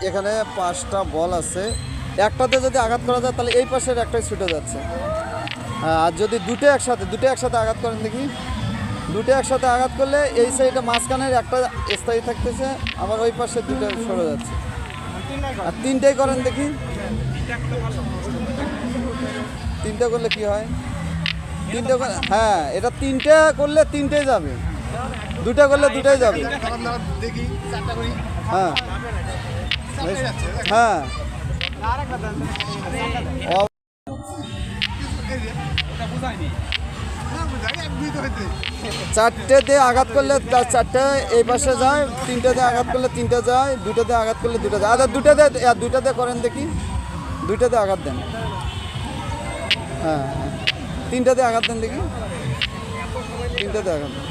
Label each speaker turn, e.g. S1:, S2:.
S1: এখানে 5টা বল আছে, একটাতে যদি আঘাত করা যায় তাহলে এই পাশের একটাই ছুটে যাচ্ছে। আর যদি দুটো একসাথে আঘাত করেন দেখি, দুটো একসাথে আঘাত করলে এই সাইডে মাঝখানের একটা স্থায়ী থাকতেছে, আবার ওই পাশে দুটো সরে যাচ্ছে। আর তিনটেই করেন দেখি, তিনটে করলে কি হয়? তিনটে, হ্যাঁ এটা তিনটে করলে তিনটেই যাবে, দুটো করলে দুটোই যাবে। হ্যাঁ হ্যাঁ, চারটে দিয়ে আঘাত করলে চারটে এই পাশে যায়, তিনটে দিয়ে আঘাত করলে তিনটে যায়, দুটো দিয়ে আঘাত করলে দুটো যায়। আচ্ছা দুইটা দিয়ে করেন দেখি, দুইটা দিয়ে আঘাত দেন। হ্যাঁ তিনটা দিয়ে আঘাত দেন দেখি, তিনটা দিয়ে আঘাত দেন।